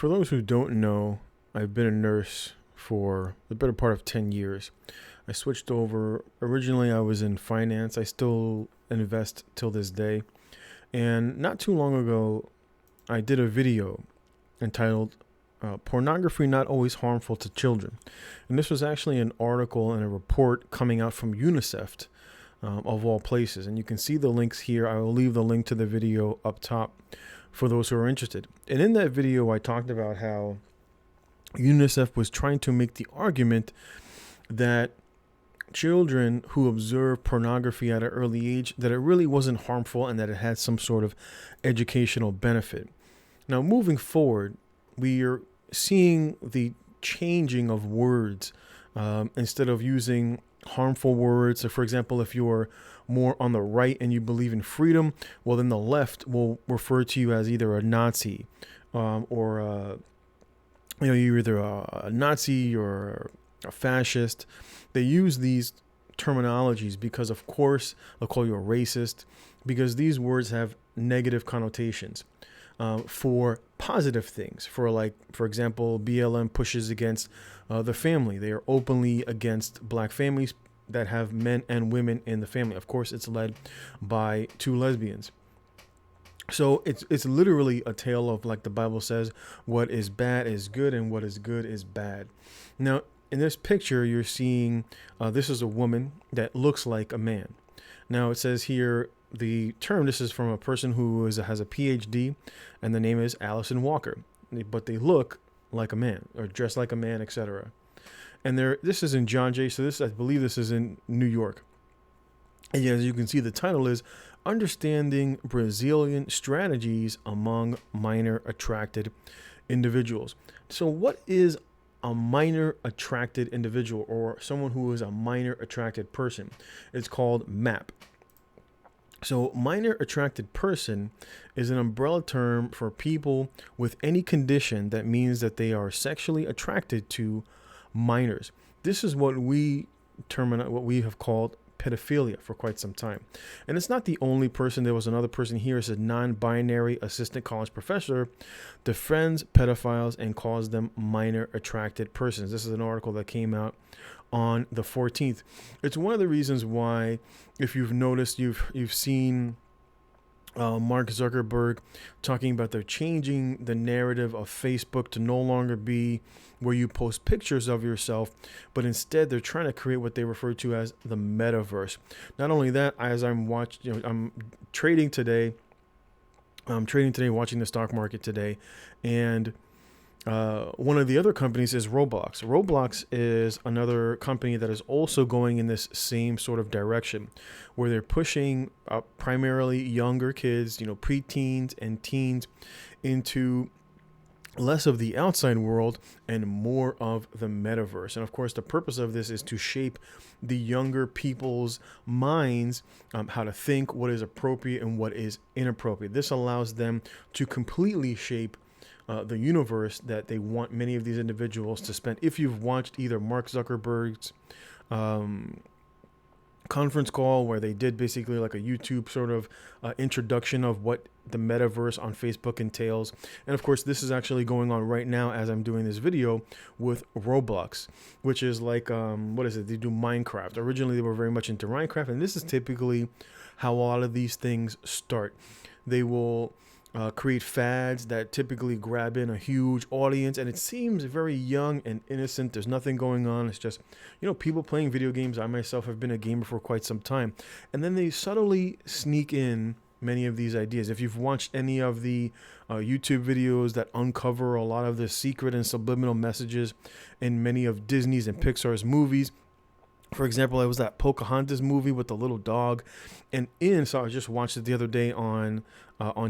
For those who don't know, I've been a nurse for the better part of 10 years. I switched over. Originally, I was in finance. I still invest till this day. And not too long ago, I did a video entitled Pornography Not Always Harmful to Children. And this was actually an article and a report coming out from UNICEF, of all places. And you can see the links here. I will leave the link to the video up top for those who are interested. And in that video, I talked about how UNICEF was trying to make the argument that children who observe pornography at an early age, that it really wasn't harmful and that it had some sort of educational benefit. Now, moving forward, we are seeing the changing of words. Instead of using harmful words, so for example, if you're more on the right and you believe in freedom, well, then the left will refer to you as either a Nazi, or you're either a Nazi or a fascist. They use these terminologies because, of course, they'll call you a racist, because these words have negative connotations. For positive things, for example, BLM pushes against the family. They are openly against black families that have men and women in the family. Of course, it's led by two lesbians. So it's literally a tale of, like the Bible says, what is bad is good and what is good is bad. Now, in this picture, you're seeing this is a woman that looks like a man. Now, it says here, the term, this is from a person who has a PhD, and the name is Allison Walker, but they look like a man or dress like a man, etc. And this is in John Jay. So I believe this is in New York. And as you can see, the title is Understanding Brazilian Strategies Among Minor Attracted Individuals. So what is a minor attracted individual, or someone who is a minor attracted person? It's called M.A.P. So minor attracted person is an umbrella term for people with any condition that means that they are sexually attracted to minors. This is what we have called pedophilia for quite some time. And it's not the only person. There was another person here. It's a non-binary assistant college professor defends pedophiles and calls them minor attracted persons. This is an article that came out on the 14th. It's one of the reasons why, if you've noticed, you've seen Mark Zuckerberg talking about they're changing the narrative of Facebook to no longer be where you post pictures of yourself, but instead they're trying to create what they refer to as the metaverse. Not only that, as I'm trading today. Watching the stock market today, and one of the other companies is Roblox. Roblox is another company that is also going in this same sort of direction, where they're pushing primarily younger kids, preteens and teens, into less of the outside world and more of the metaverse. And of course, the purpose of this is to shape the younger people's minds, how to think, what is appropriate and what is inappropriate. This allows them to completely shape the universe that they want many of these individuals to spend. If you've watched either Mark Zuckerberg's conference call, where they did basically like a YouTube sort of introduction of what the metaverse on Facebook entails. And of course, this is actually going on right now as I'm doing this video with Roblox, which is like, what is it? They do Minecraft. Originally, they were very much into Minecraft, and this is typically how a lot of these things start. They will create fads that typically grab in a huge audience, and it seems very young and innocent. There's nothing going on. It's just, people playing video games. I myself have been a gamer for quite some time. And then they subtly sneak in many of these ideas. If you've watched any of the YouTube videos that uncover a lot of the secret and subliminal messages in many of Disney's and Pixar's movies, for example, it was that Pocahontas movie with the little dog, so I just watched it the other day on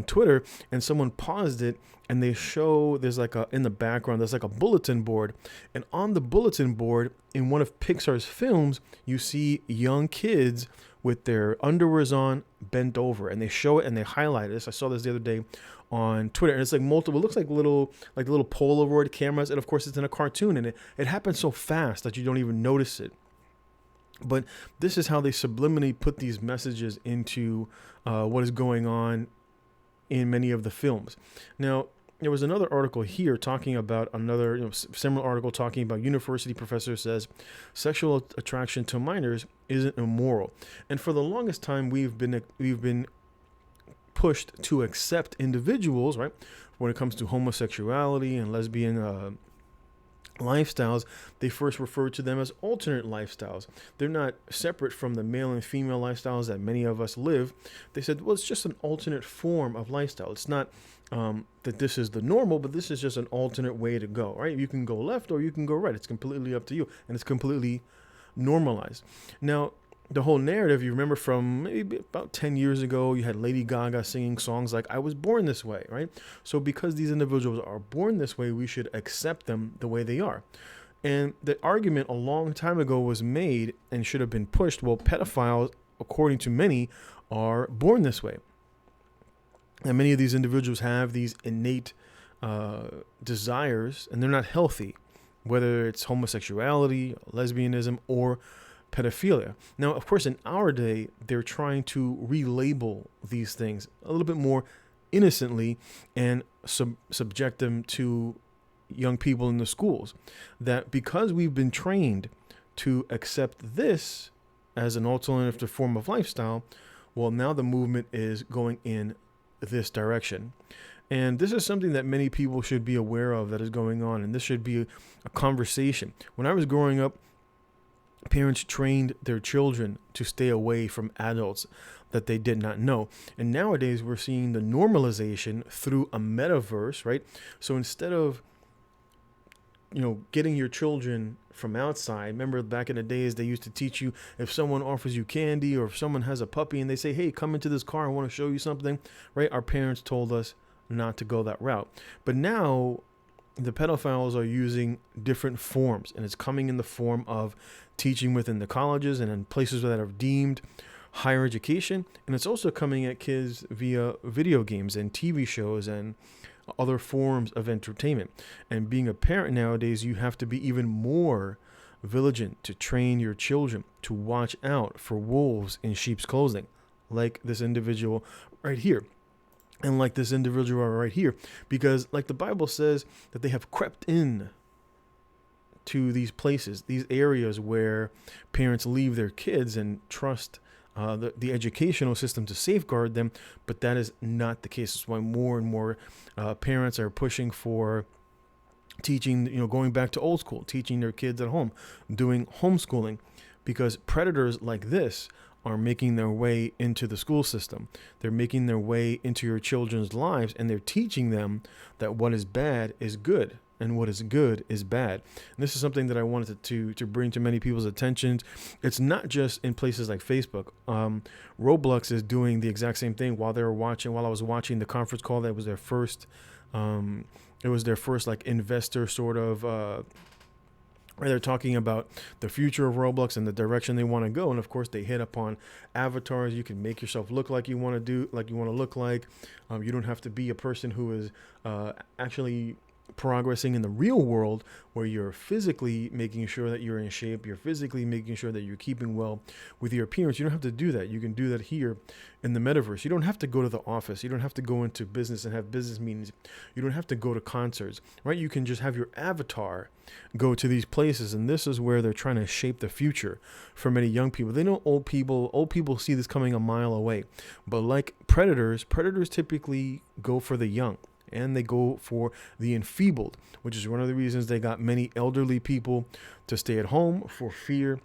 Twitter, and someone paused it, and they show in the background there's like a bulletin board, and on the bulletin board in one of Pixar's films, you see young kids with their underwears on, bent over, and they show it and they highlight this. I saw this the other day on Twitter, and it's like multiple. It looks like little Polaroid cameras, and of course it's in a cartoon, and it happens so fast that you don't even notice it. But this is how they subliminally put these messages into what is going on in many of the films. Now, there was another article here talking about another, similar article talking about university professor says sexual attraction to minors isn't immoral. And for the longest time, we've been pushed to accept individuals, right, when it comes to homosexuality and lesbian lifestyles. They first referred to them as alternate lifestyles. They're not separate from the male and female lifestyles that many of us live. They said, well, it's just an alternate form of lifestyle. It's not that this is the normal, but this is just an alternate way to go, right? You can go left or you can go right. It's completely up to you, and it's completely normalized. Now, the whole narrative, you remember from maybe about 10 years ago, you had Lady Gaga singing songs like I Was Born This Way, right? So because these individuals are born this way, we should accept them the way they are. And the argument a long time ago was made and should have been pushed. Well, pedophiles, according to many, are born this way. And many of these individuals have these innate desires, and they're not healthy, whether it's homosexuality, lesbianism, or pedophilia. Now, of course, in our day, they're trying to relabel these things a little bit more innocently and subject them to young people in the schools. That because we've been trained to accept this as an alternative form of lifestyle, well, now the movement is going in this direction. And this is something that many people should be aware of that is going on. And this should be a conversation. When I was growing up, parents trained their children to stay away from adults that they did not know. And nowadays we're seeing the normalization through a metaverse, right? So instead of, getting your children from outside, remember back in the days, they used to teach you if someone offers you candy or if someone has a puppy and they say, hey, come into this car, I want to show you something, right? Our parents told us not to go that route. But now the pedophiles are using different forms, and it's coming in the form of teaching within the colleges and in places that are deemed higher education. And it's also coming at kids via video games and TV shows and other forms of entertainment. And being a parent nowadays, you have to be even more vigilant to train your children to watch out for wolves in sheep's clothing, like this individual right here. And like this individual right here, because like the Bible says that they have crept in to these places, these areas where parents leave their kids and trust the educational system to safeguard them. But that is not the case. That's why more and more parents are pushing for teaching, going back to old school, teaching their kids at home, doing homeschooling, because predators like this are making their way into the school system. They're making their way into your children's lives, and they're teaching them that what is bad is good and what is good is bad. And this is something that I wanted to bring to many people's attention. It's not just in places like Facebook. Roblox is doing the exact same thing. While I was watching the conference call, that was their first, like investor sort of, where they're talking about the future of Roblox and the direction they want to go. And of course, they hit upon avatars. You can make yourself look like you want to look like. You don't have to be a person who is actually progressing in the real world, where you're physically making sure that you're in shape. You're physically making sure that you're keeping well with your appearance. You don't have to do that. You can do that here in the metaverse. You don't have to go to the office. You don't have to go into business and have business meetings. You don't have to go to concerts, right? You can just have your avatar go to these places. And this is where they're trying to shape the future for many young people. They know old people see this coming a mile away. But like predators typically go for the young. And they go for the enfeebled, which is one of the reasons they got many elderly people to stay at home for fear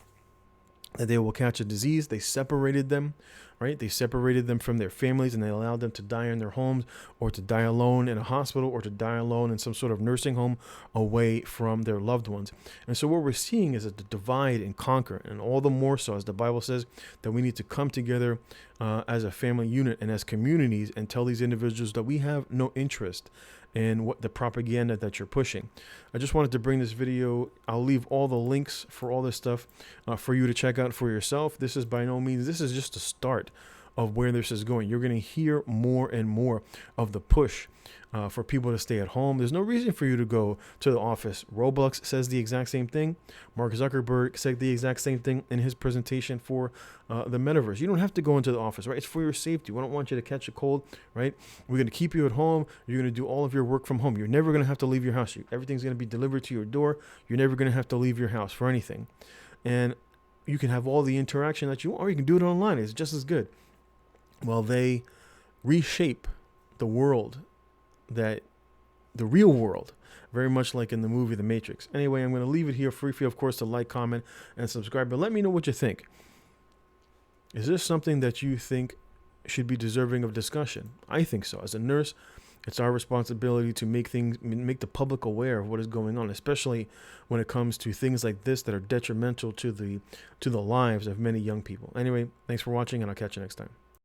that they will catch a disease. They separated them, right? They separated them from their families, and they allowed them to die in their homes, or to die alone in a hospital, or to die alone in some sort of nursing home away from their loved ones. And so what we're seeing is a divide and conquer, and all the more so as the Bible says that we need to come together as a family unit and as communities and tell these individuals that we have no interest in what the propaganda that you're pushing. I just wanted to bring this video. I'll leave all the links for all this stuff for you to check out for yourself. This is by no means, this is just a start of where this is going. You're going to hear more and more of the push for people to stay at home. There's no reason for you to go to the office. Roblox says the exact same thing. Mark Zuckerberg said the exact same thing in his presentation for the metaverse. You don't have to go into the office, right? It's for your safety. We don't want you to catch a cold, right? We're going to keep you at home. You're going to do all of your work from home. You're never going to have to leave your house. Everything's going to be delivered to your door. You're never going to have to leave your house for anything. And you can have all the interaction that you want, or you can do it online. It's just as good. Well, they reshape the world, that the real world, very much like in the movie The Matrix. Anyway, I'm going to leave it here free for you, of course, to like, comment, and subscribe. But let me know what you think. Is this something that you think should be deserving of discussion? I think so. As a nurse, it's our responsibility to make the public aware of what is going on, especially when it comes to things like this that are detrimental to the lives of many young people. Anyway, thanks for watching, and I'll catch you next time.